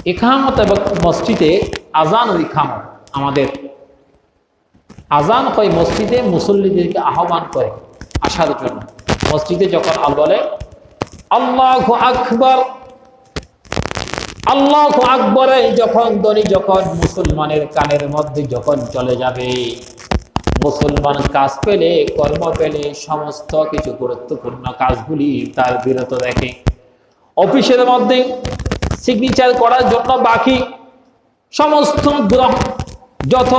ইকামত এবং মসজিদে আজান ও ইকামত, আমাদের আজান হয় মসজিদে মুসল্লিদেরকে আহ্বান করে আসার জন্য। মসজিদে যখন বলে আল্লাহু আকবার, আল্লাহু আকবরে যখন ধ্বনি যখন মুসলমানের কানের মধ্যে যখন চলে যাবে, মুসলমান কাজ পেলে কর্ম পেলে সমস্ত কিছু গুরুত্বপূর্ণ কাজগুলি তার বিরত রাখে। অফিসের মধ্যে সিগনেচার করার জন্য বাকি সমস্ত যত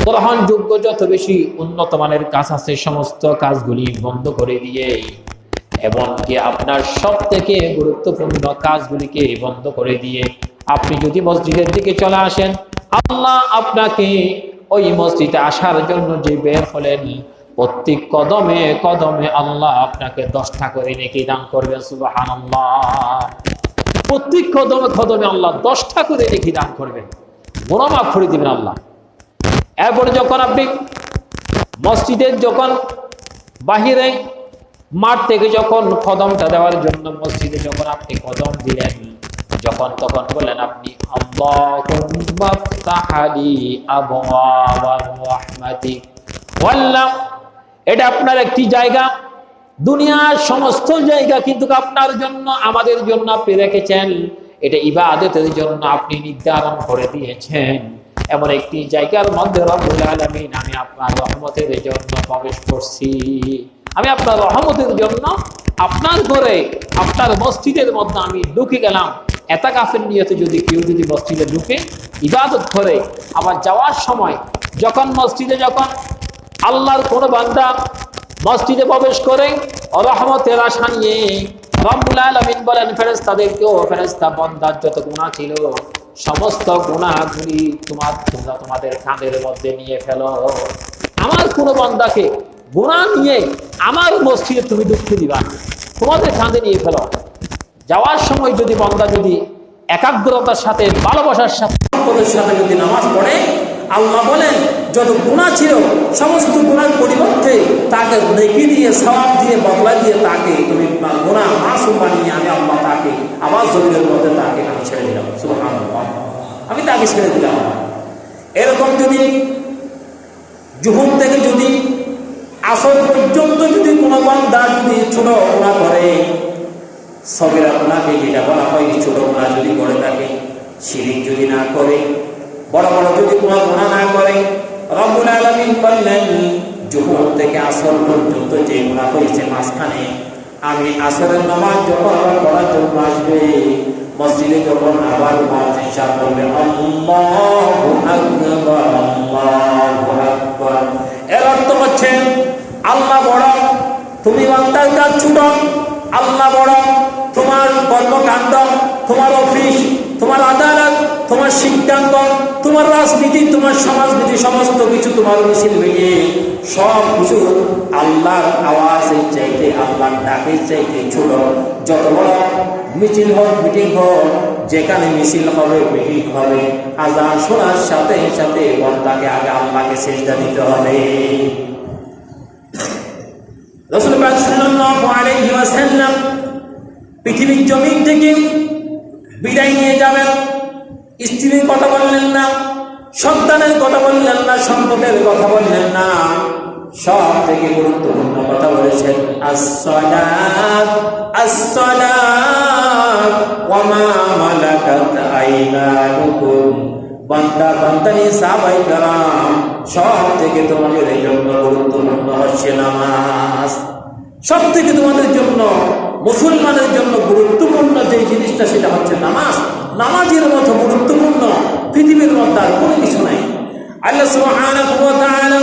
গ্রহণযোগ্য যত বেশি উন্নত মানের কাজ আছে সমস্ত কাজগুলি বন্ধ করে দিয়ে, এবং কি আপনার সব থেকে গুরুত্বপূর্ণ কাজগুলিকে বন্ধ করে দিয়ে আপনি যদি মসজিদের দিকে চলে আসেন, আল্লাহ আপনাকে ওই মসজিদে আসার জন্য যে বের হলেন, প্রত্যেক কদমে কদমে আল্লাহ আপনাকে 10টা করে নেকি দান করবেন। সুবহানাল্লাহ। প্রত্যেক কদমে কদমে আল্লাহ 10টা করে নেকি দান করবেন, গুনাহ মাফ করে দিবেন আল্লাহ। এরপরে যখন আপনি মসজিদের যখন বাহিরে মাঠ থেকে যখন কদমটা দেওয়ার জন্য মসজিদে যখন আপনি কদম দিলেন, যখন তখন বলেন আপনি আল্লাহুম্মা ফতাহলি আবওয়াবার রাহমাতি। ওয়াল্লাহ, এটা আপনার একটি জায়গা, দুনিয়ার সমস্ত জায়গা কিন্তু আপনার জন্য আমাদের জন্য আপনি রেখেছেন, এটা ইবাদতের জন্য আপনি নির্ধারণ করে দিয়েছেন। এমন একটি জায়গার মধ্যে রব্বুল আলামিন আমি আপনার রহমতের জন্য প্রবেশ করছি, আমি আপনার রহমতের জন্য আপনার ঘরে আপনার মসজিদের মধ্যে আমি ঢুকে গেলাম। এতাকাফের নিয়তে যদি কেউ যদি মসজিদে ঢুকে ইবাদত করে, আবার যাওয়ার সময় যখন মসজিদে যখন আল্লাহর কোনো বান্দা মসজিদে প্রবেশ করে রহমতের আশা নিয়ে, রব্বুল আলামিন বলেন ফেরেশতাদেরকেও, ফেরেশতা বান্দার যত গুনাহ ছিল সমস্ত গুনাহগুলি তোমাদের কাঁধের মধ্যে নিয়ে ফেলো। আমার কোনো বান্দাকে গুনাহ নিয়ে আমার মসজিদে তুমি ঢুকতে দিবা, তোমাদের কাঁধে নিয়ে ফেলো। যাওয়ার সময় যদি বান্দা যদি একাগ্রতার সাথে ভালোবাসার সাথে যদি নামাজ পড়ে, আল্লাহ বলেন যত গুনাহ ছিল সমস্ত গুনার পরিবর্তে তাকে নেকি দিয়ে সওয়াব দিয়ে বদলা দিয়ে তাকে তুমি গুনাহ মাসুম বানিয়ে আমি আল্লাহ তাকে আবার জমিনের মধ্যে তাকে আমি ছেড়ে দিলাম। সুবহানাল্লাহ, আমি তাকে ছেড়ে দিলাম। এরকম যদি জুহুর থেকে যদি আসর পর্যন্ত যদি কোনো বান্দা যদি ছোট গুনাহ করে, সগীরা গুনাহকে যেটা বলা হয় ছোট গুনাহ যদি করে থাকে, শিরক যদি না করে, বড় বড় যদি কোনো গুনাহ না করে, রব্বুল আলামিন বললেন জুহুর থেকে আসর পর্যন্ত যে গুনাহ হয়েছে মাঝখানে, আমি আসরের নামাজ যখন আবার পড়ার জন্য আসবে মসজিদে যখন আবার মুয়াজ্জিন সাহেব বলবে আল্লাহু আকবার আল্লাহু আকবার, এর অর্থ হচ্ছে আল্লাহ বড়, তুমি বান্দার কাজ ছোট। আল্লাহ বড়, তোমার কর্মকাণ্ড, তোমার অফিস, তোমার আদালত, তোমার সিদ্ধান্ত, তোমার রাজনীতি, তোমার সমাজনীতি সমস্ত কিছু তোমার মিছিল ভেঙে সব কিছু আল্লাহর আওয়াজের চাইতে আল্লাহর ডাকের চাইতে ছোট। যত বড় মিছিল হোক মিটিং হোক, যেখানে মিছিল হবে মিটিং হবে, আজান শোনার সাথে সাথে বান্দাকে আগে আল্লাহকে সিজদা দিতে হবে। রাসূল পাক সাল্লাল্লাহু আলাইহি ওয়াসাল্লাম পৃথিবীর জমিন থেকে বিদায় নিয়ে যাবেন, স্ত্রীর কথা বললেন না, সন্তানের কথা বললেন না, সম্পদের কথা বললেন না, সব থেকে গুরুত্বপূর্ণ কথা বলেছেন as-salat as-salat ওয়া মা মালাকাত আইমানুকুম। বান্দা বান্দানি সাহাবায়ে কেরাম, সব থেকে তোমাদের জন্য গুরুত্বপূর্ণ হচ্ছে নামাজ। সব থেকে তোমাদের জন্য মুসলমানের জন্য গুরুত্বপূর্ণ যে জিনিসটা সেটা হচ্ছে নামাজ। নামাজের মতো গুরুত্বপূর্ণ পৃথিবীর মধ্যে আর কোনো কিছু নাই। আল্লাহ সুবহানাহু ওয়া তাআলা